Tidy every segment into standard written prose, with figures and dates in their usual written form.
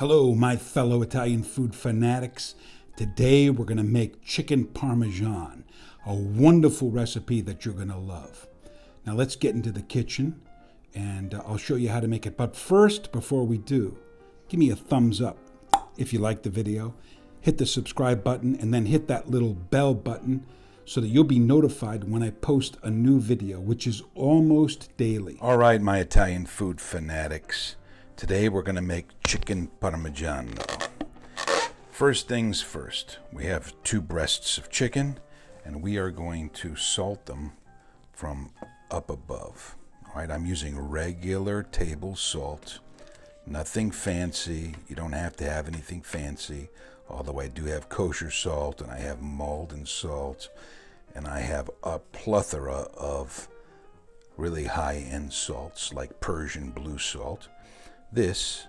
Hello, my fellow Italian food fanatics. Today we're going to make chicken parmesan, a wonderful recipe that you're going to love. Now let's get into the kitchen and I'll show you how to make it. But first, before we do, give me a thumbs up if you like the video. Hit the subscribe button and then hit that little bell button so that you'll be notified when I post a new video, which is almost daily. All right, my Italian food fanatics. Today we're going to make chicken parmigiano. First things first, we have 2 breasts of chicken and we are going to salt them from up above. All right, I'm using regular table salt, nothing fancy. You don't have to have anything fancy, although I do have kosher salt and I have Malden salt and I have a plethora of really high-end salts like Persian blue salt. This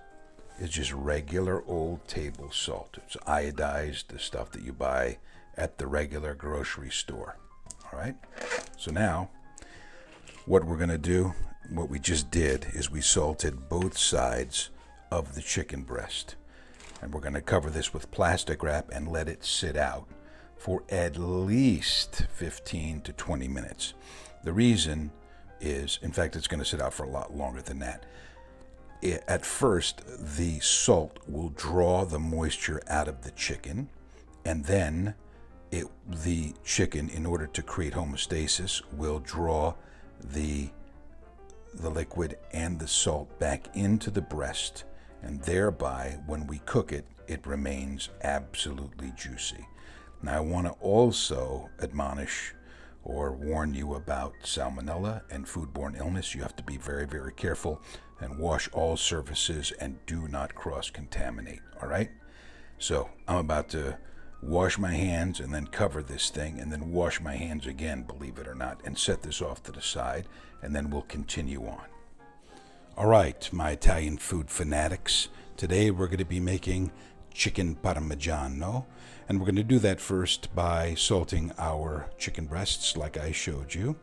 is just regular old table salt. It's iodized, the stuff that you buy at the regular grocery store. All right? So now, what we're going to do, what we just did, is we salted both sides of the chicken breast. And we're going to cover this with plastic wrap and let it sit out for at least 15 to 20 minutes. The reason is, in fact, it's going to sit out for a lot longer than that. At first, the salt will draw the moisture out of the chicken, and then the chicken, in order to create homeostasis, will draw the liquid and the salt back into the breast, and thereby, when we cook it, it remains absolutely juicy. Now, I want to also admonish or warn you about salmonella and foodborne illness. You have to be very, very careful and wash all surfaces and do not cross-contaminate, all right? So I'm about to wash my hands and then cover this thing and then wash my hands again, believe it or not, and set this off to the side, and then we'll continue on. All right, my Italian food fanatics, today we're going to be making chicken parmigiano, and we're going to do that first by salting our chicken breasts like I showed you.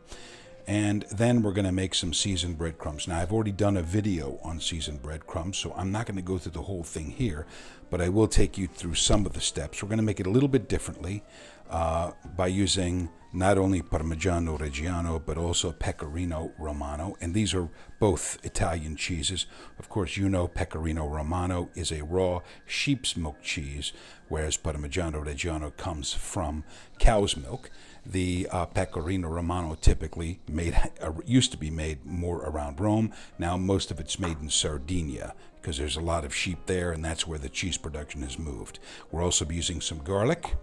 And then we're going to make some seasoned breadcrumbs. Now, I've already done a video on seasoned breadcrumbs, so I'm not going to go through the whole thing here, but I will take you through some of the steps. We're going to make it a little bit differently by using not only Parmigiano Reggiano, but also Pecorino Romano, and these are both Italian cheeses. Of course, you know Pecorino Romano is a raw sheep's milk cheese, whereas Parmigiano Reggiano comes from cow's milk. The Pecorino Romano typically used to be made more around Rome. Now most of it's made in Sardinia because there's a lot of sheep there, and that's where the cheese production has moved. We're also using some garlic.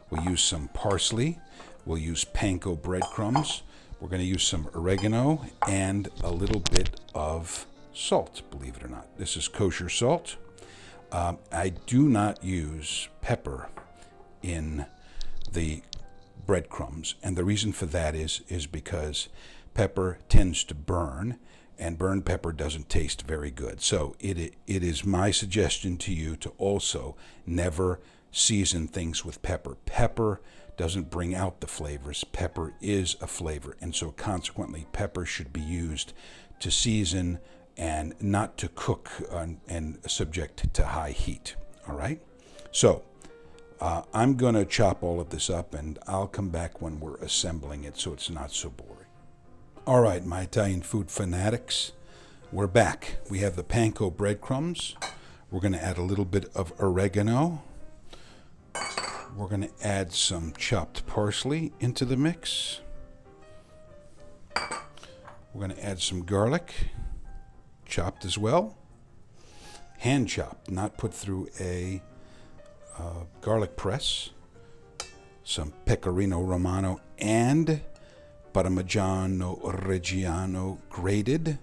We'll use some parsley. We'll use panko breadcrumbs. We're going to use some oregano and a little bit of salt, believe it or not. This is kosher salt. I do not use pepper in the breadcrumbs, and the reason for that is because pepper tends to burn, and burned pepper doesn't taste very good. So it is my suggestion to you to also never season things with pepper. Pepper doesn't bring out the flavors. Pepper is a flavor, and so consequently pepper should be used to season and not to cook and subject to high heat. All right? So I'm going to chop all of this up, and I'll come back when we're assembling it so it's not so boring. All right, my Italian food fanatics, we're back. We have the panko breadcrumbs. We're going to add a little bit of oregano. We're going to add some chopped parsley into the mix. We're going to add some garlic, chopped as well. Hand chopped, not put through a garlic press. Some Pecorino Romano and Parmigiano Reggiano grated.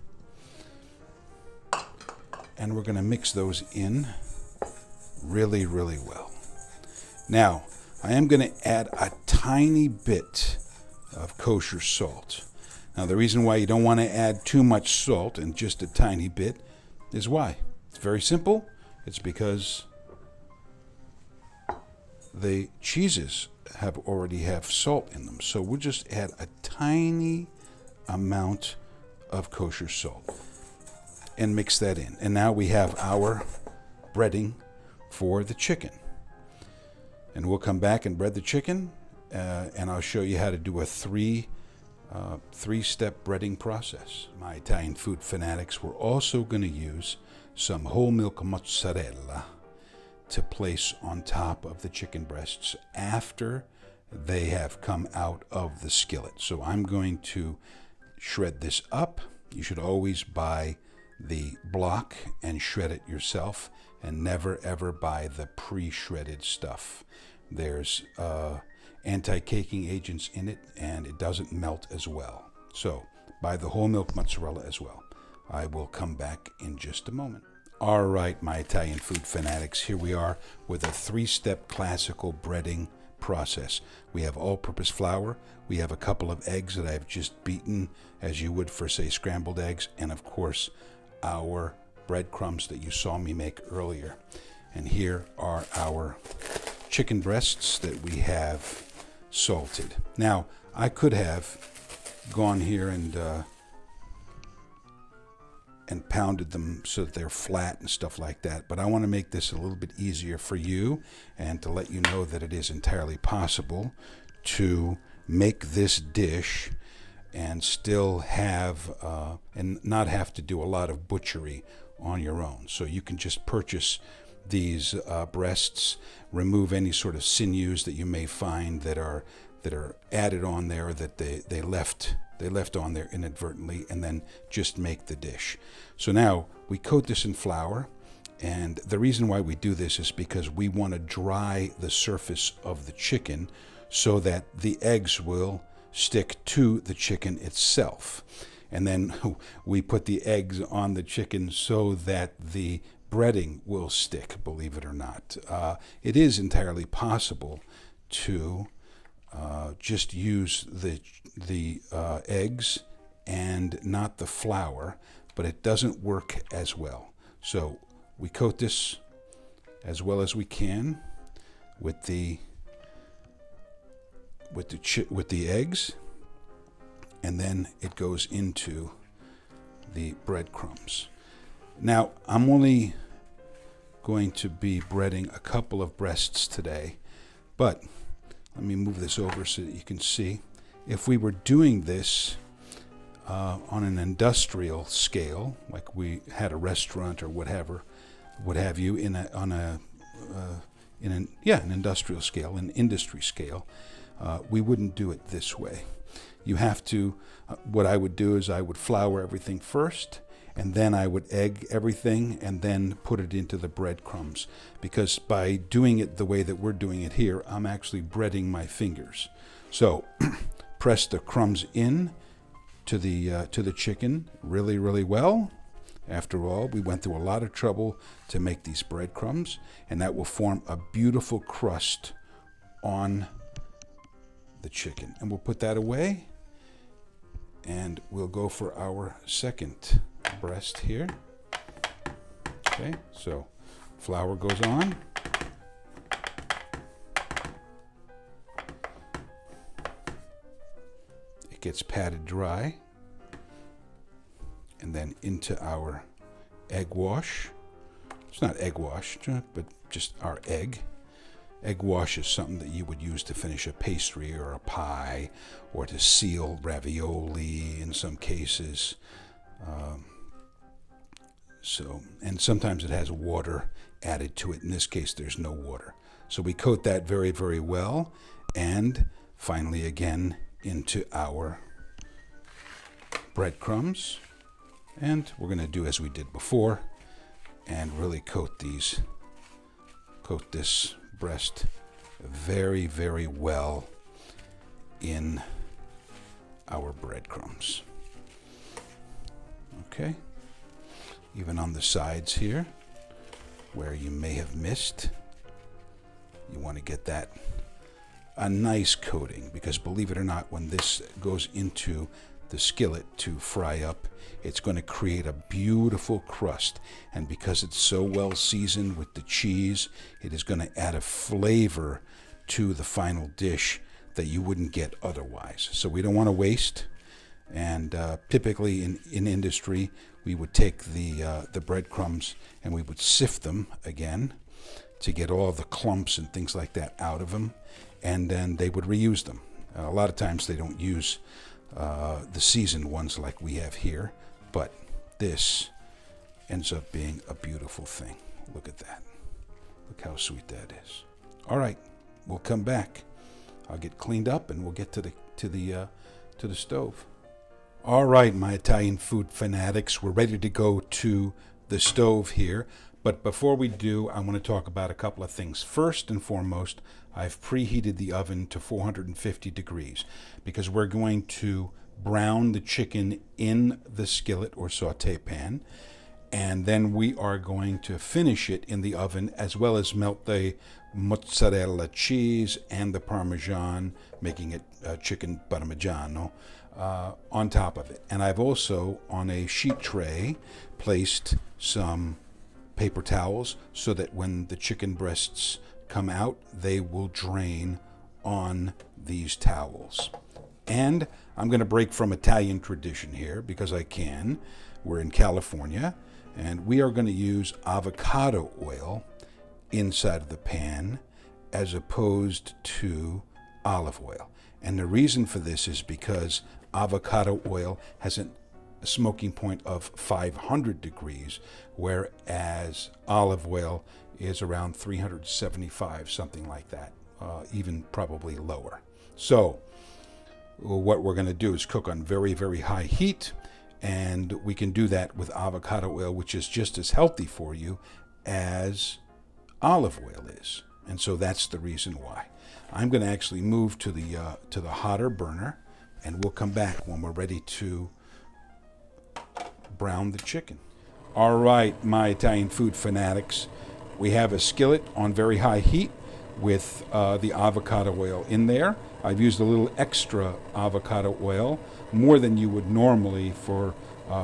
And we're going to mix those in really, really well. Now, I am going to add a tiny bit of kosher salt. Now, the reason why you don't want to add too much salt and just a tiny bit is why. It's very simple. It's because the cheeses already have salt in them. So we'll just add a tiny amount of kosher salt and mix that in. And now we have our breading for the chicken. And we'll come back and bread the chicken, and I'll show you how to do a three-step breading process. My Italian food fanatics, we're also going to use some whole milk mozzarella to place on top of the chicken breasts after they have come out of the skillet. So I'm going to shred this up. You should always buy the block and shred it yourself, and never ever buy the pre-shredded stuff. There's anti-caking agents in it, and it doesn't melt as well. So buy the whole milk mozzarella as well. I will come back in just a moment. All right, my Italian food fanatics, here we are with a three-step classical breading process. We have all-purpose flour. We have a couple of eggs that I've just beaten as you would for, say, scrambled eggs, and of course our breadcrumbs that you saw me make earlier. And here are our chicken breasts that we have salted. Now, I could have gone here and pounded them so that they're flat and stuff like that, but I want to make this a little bit easier for you and to let you know that it is entirely possible to make this dish and still have and not have to do a lot of butchery on your own. So you can just purchase these breasts, remove any sort of sinews that you may find that are added on there, that they left on there inadvertently, and then just make the dish. So now we coat this in flour, and the reason why we do this is because we want to dry the surface of the chicken so that the eggs will stick to the chicken itself. And then we put the eggs on the chicken so that the breading will stick, believe it or not. It is entirely possible to just use the eggs and not the flour, but it doesn't work as well. So we coat this as well as we can with the eggs, and then it goes into the breadcrumbs. Now, I'm only going to be breading a couple of breasts today, but let me move this over so that you can see. If we were doing this on an industrial scale, like we had a restaurant or whatever, what have you, in an industrial scale, an industry scale, we wouldn't do it this way. You have to, what I would do is I would flour everything first, and then I would egg everything and then put it into the breadcrumbs. Because by doing it the way that we're doing it here, I'm actually breading my fingers. So press the crumbs in to the chicken really, really well. After all, we went through a lot of trouble to make these breadcrumbs, and that will form a beautiful crust on the chicken. And we'll put that away, and we'll go for our second breast here. Okay, so flour goes on. It gets patted dry, and then into our egg wash. It's not egg wash, but just our egg. Egg wash is something that you would use to finish a pastry or a pie, or to seal ravioli in some cases. And sometimes it has water added to it. In this case, there's no water. So we coat that very, very well, and finally again into our breadcrumbs. And we're going to do as we did before and really coat this breast very, very well in our breadcrumbs. Okay, even on the sides here where you may have missed, you want to get that a nice coating, because believe it or not, when this goes into the skillet to fry up, it's going to create a beautiful crust, and because it's so well seasoned with the cheese, it is going to add a flavor to the final dish that you wouldn't get otherwise. So we don't want to waste And typically in industry, we would take the breadcrumbs and we would sift them again to get all the clumps and things like that out of them, and then they would reuse them. A lot of times they don't use the seasoned ones like we have here, but this ends up being a beautiful thing. Look at that. Look how sweet that is. All right, we'll come back. I'll get cleaned up and we'll get to the stove. All right, my Italian food fanatics, we're ready to go to the stove here. But before we do, I want to talk about a couple of things. First and foremost, I've preheated the oven to 450 degrees because we're going to brown the chicken in the skillet or saute pan, and then we are going to finish it in the oven, as well as melt the mozzarella cheese and the Parmesan, making it Chicken Parmigiano, on top of it. And I've also, on a sheet tray, placed some paper towels so that when the chicken breasts come out, they will drain on these towels. And I'm going to break from Italian tradition here because I can. We're in California, and we are going to use avocado oil inside of the pan as opposed to olive oil. And the reason for this is because avocado oil has a smoking point of 500 degrees, whereas olive oil is around 375, something like that, even probably lower. So what we're going to do is cook on very, very high heat, and we can do that with avocado oil, which is just as healthy for you as olive oil is. And so that's the reason why. I'm going to actually move to the hotter burner, and we'll come back when we're ready to brown the chicken. All right, my Italian food fanatics, we have a skillet on very high heat with the avocado oil in there. I've used a little extra avocado oil, more than you would normally for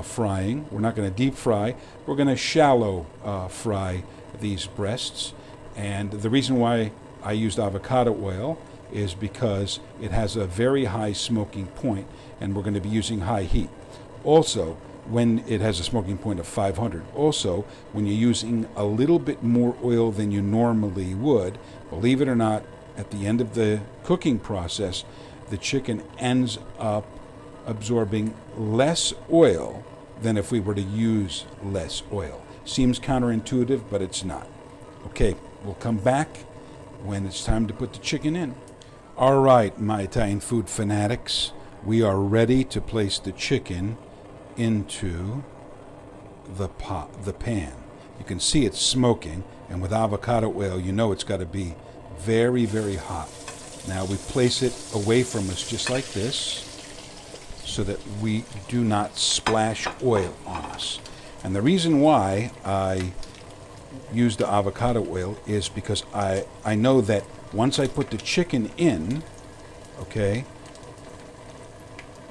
frying. We're not going to deep fry. We're going to shallow fry these breasts. And the reason why I used avocado oil is because it has a very high smoking point, and we're going to be using high heat. Also, when it has a smoking point of 500. Also, when you're using a little bit more oil than you normally would, believe it or not, at the end of the cooking process, the chicken ends up absorbing less oil than if we were to use less oil. Seems counterintuitive, but it's not. Okay, we'll come back when it's time to put the chicken in. All right, my Italian food fanatics, we are ready to place the chicken into the pan. You can see it's smoking, and with avocado oil, you know it's got to be very, very hot. Now we place it away from us just like this so that we do not splash oil on us. And the reason why I use the avocado oil is because I know that once I put the chicken in, okay,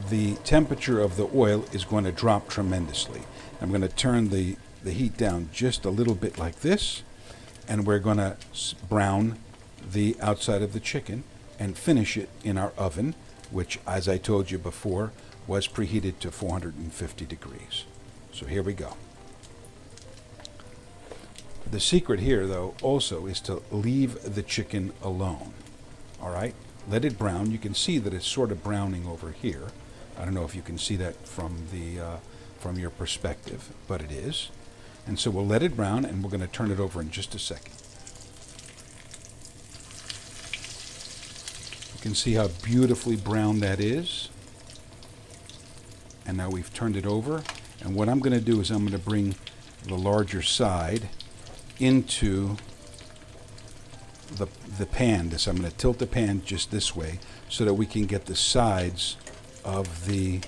the temperature of the oil is going to drop tremendously. I'm going to turn the heat down just a little bit like this, and we're going to brown the outside of the chicken and finish it in our oven, which, as I told you before, was preheated to 450 degrees. So here we go. The secret here, though, also is to leave the chicken alone. All right? Let it brown. You can see that it's sort of browning over here. I don't know if you can see that from your perspective, but it is. And so we'll let it brown, and we're going to turn it over in just a second. You can see how beautifully brown that is. And now we've turned it over. And what I'm going to do is I'm going to bring the larger side into the pan. So I'm going to tilt the pan just this way so that we can get the sides of the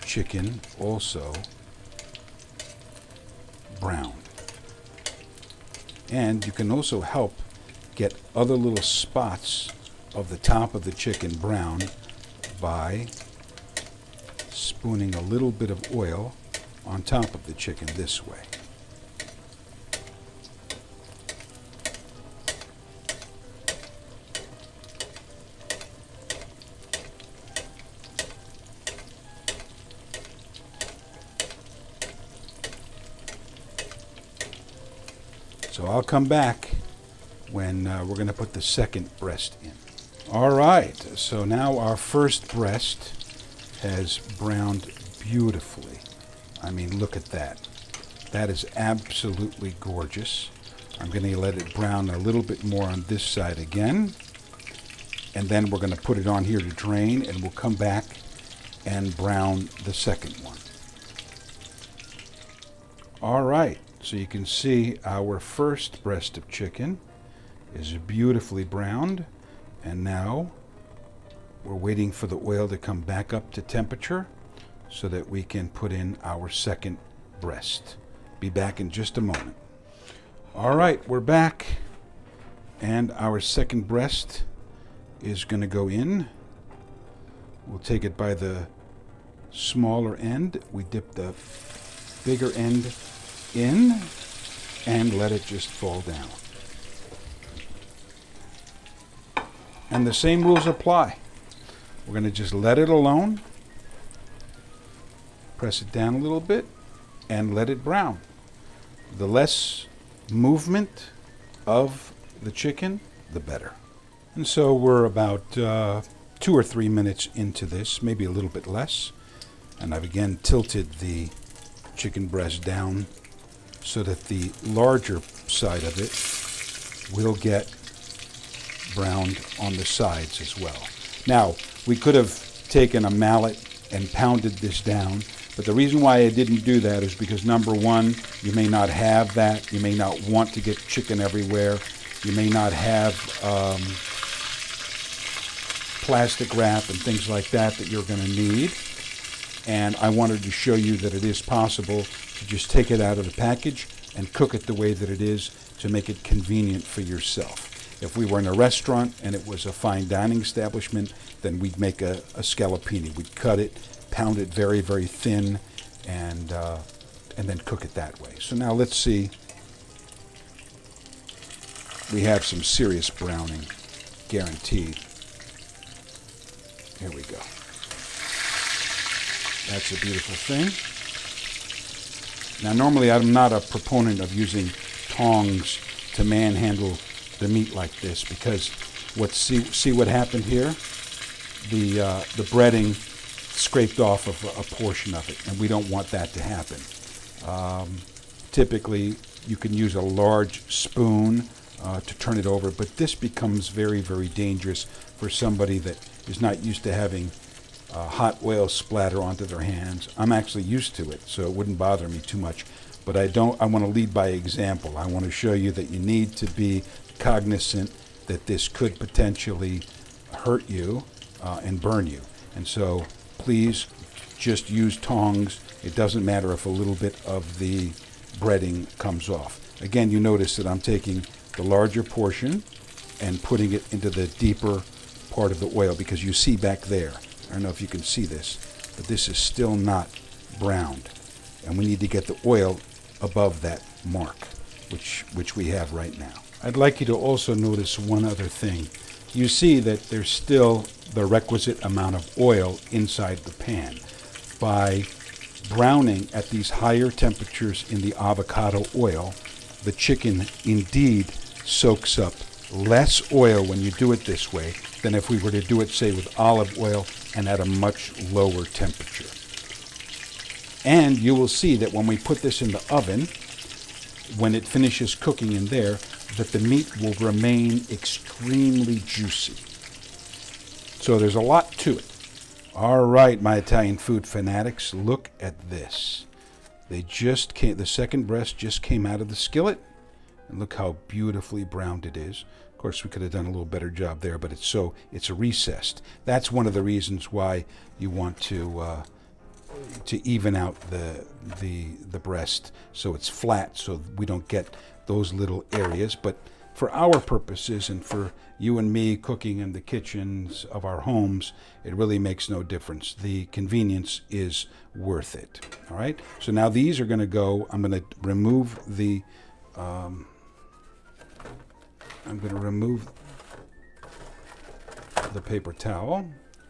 chicken also browned. And you can also help get other little spots of the top of the chicken brown by spooning a little bit of oil on top of the chicken this way. So I'll come back when we're going to put the second breast in. All right, so now our first breast has browned beautifully. I mean, look at that. That is absolutely gorgeous. I'm going to let it brown a little bit more on this side again. And then we're going to put it on here to drain, and we'll come back and brown the second one. All right, so you can see our first breast of chicken is beautifully browned. And now we're waiting for the oil to come back up to temperature so that we can put in our second breast. Be back in just a moment. All right, we're back, and our second breast is going to go in. We'll take it by the smaller end. We dip the bigger end in and let it just fall down. And the same rules apply. We're going to just let it alone, press it down a little bit, and let it brown. The less movement of the chicken, the better. And so we're about 2 or 3 minutes into this, maybe a little bit less. And I've again tilted the chicken breast down so that the larger side of it will get browned on the sides as well. Now, we could have taken a mallet and pounded this down, but the reason why I didn't do that is because, number one, you may not have that. You may not want to get chicken everywhere. You may not have plastic wrap and things like that you're going to need. And I wanted to show you that it is possible to just take it out of the package and cook it the way that it is to make it convenient for yourself. If we were in a restaurant and it was a fine dining establishment, then we'd make a scallopini. We'd cut it, pound it very, very thin, and then cook it that way. So now let's see. We have some serious browning, guaranteed. Here we go. That's a beautiful thing. Now, normally I'm not a proponent of using tongs to manhandle the meat like this, because see what happened here? The breading scraped off of a portion of it, and we don't want that to happen. Typically, you can use a large spoon to turn it over, but this becomes very, very dangerous for somebody that is not used to having hot oil splatter onto their hands. I'm actually used to it, so it wouldn't bother me too much. But I want to lead by example. I want to show you that you need to be cognizant that this could potentially hurt you and burn you. And so please just use tongs. It doesn't matter if a little bit of the breading comes off. Again, you notice that I'm taking the larger portion and putting it into the deeper part of the oil, because you see back there, I don't know if you can see this, but this is still not browned. And we need to get the oil above that mark, which we have right now. I'd like you to also notice one other thing. You see that there's still the requisite amount of oil inside the pan. By browning at these higher temperatures in the avocado oil, the chicken indeed soaks up less oil when you do it this way than if we were to do it, say, with olive oil and at a much lower temperature. And you will see that when we put this in the oven, when it finishes cooking in there, that the meat will remain extremely juicy. So there's a lot to it. All right, my Italian food fanatics, look at this. The second breast just came out of the skillet, and look how beautifully browned it is. Of course, we could have done a little better job there, but it's recessed. That's one of the reasons why you want to even out the breast so it's flat, so we don't get those little areas. But for our purposes and for you and me cooking in the kitchens of our homes, it really makes no difference. The convenience is worth it. All right, so now these are going to go. I'm going to remove the paper towel,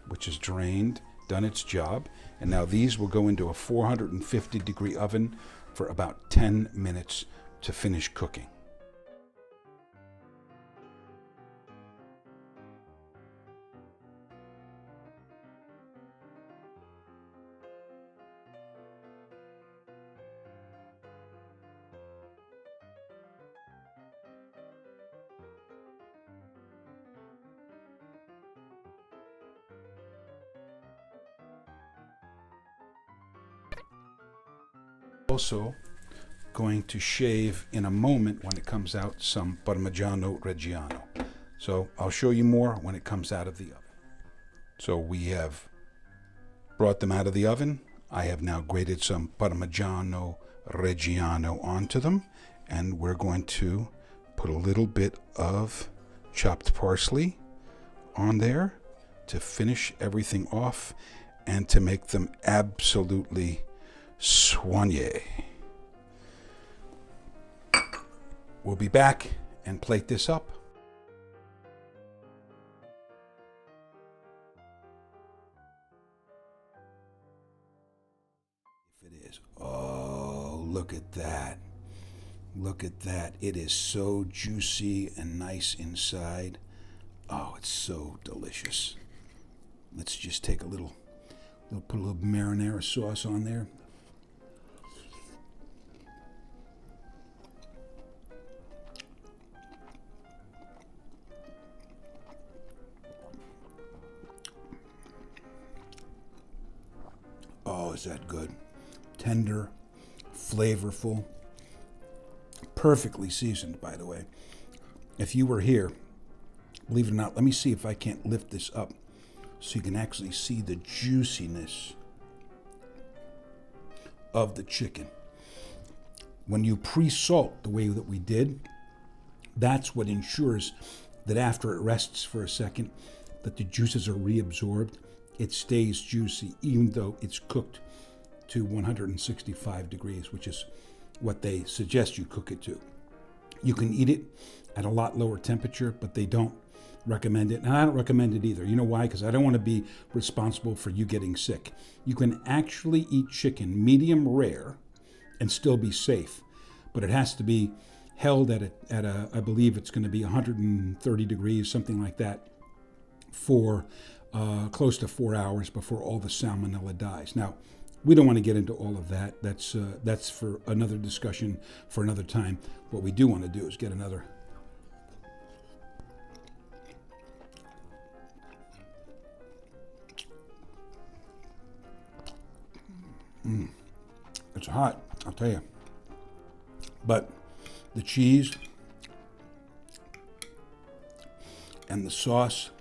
which is drained, done its job. And now these will go into a 450-degree oven for about 10 minutes to finish cooking. Also going to shave in a moment when it comes out some Parmigiano Reggiano. So I'll show you more when it comes out of the oven. So we have brought them out of the oven. I have now grated some Parmigiano Reggiano onto them, and we're going to put a little bit of chopped parsley on there to finish everything off and to make them absolutely soigné. We'll be back and plate this up. If it is, oh, look at that. Look at that. It is so juicy and nice inside. Oh, it's so delicious. Let's just take put a little marinara sauce on there. Oh, is that good? Tender, flavorful, perfectly seasoned, by the way. If you were here, believe it or not, let me see if I can't lift this up so you can actually see the juiciness of the chicken. When you pre-salt the way that we did, that's what ensures that after it rests for a second, that the juices are reabsorbed. It stays juicy even though it's cooked to 165 degrees, which is what they suggest you cook it to. You can eat it at a lot lower temperature, but they don't recommend it. And I don't recommend it either. You know why? Because I don't want to be responsible for you getting sick. You can actually eat chicken medium rare and still be safe, but it has to be held at a I believe it's going to be 130 degrees, something like that, for close to 4 hours before all the salmonella dies. Now, we don't want to get into all of that. That's for another discussion for another time. What we do want to do is get another. It's hot, I'll tell you. But the cheese and the sauce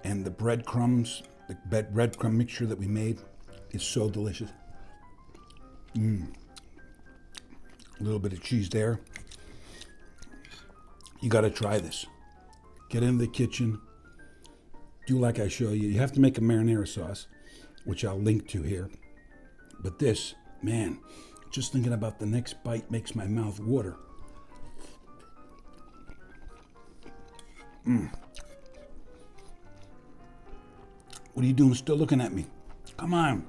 and the breadcrumbs, the breadcrumb mixture that we made is so delicious. A little bit of cheese there. You got to try this. Get into the kitchen. Do like I show you. You have to make a marinara sauce, which I'll link to here. But this, man, just thinking about the next bite makes my mouth water. What are you doing still looking at me? Come on.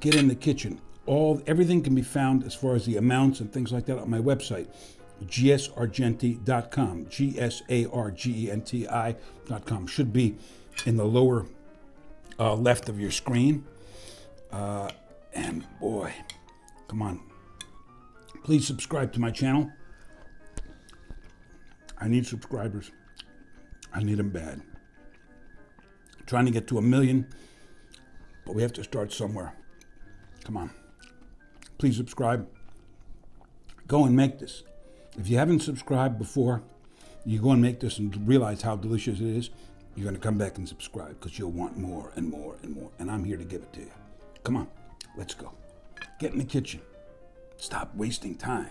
Get in the kitchen. Everything can be found as far as the amounts and things like that on my website, gsargenti.com, gsargenti.com. Should be in the lower left of your screen. And boy, come on. Please subscribe to my channel. I need subscribers. I need them bad. Trying to get to 1 million, but we have to start somewhere. Come on. Please subscribe. Go and make this. If you haven't subscribed before, you go and make this and realize how delicious it is, you're going to come back and subscribe because you'll want more and more and more. And I'm here to give it to you. Come on. Let's go. Get in the kitchen. Stop wasting time.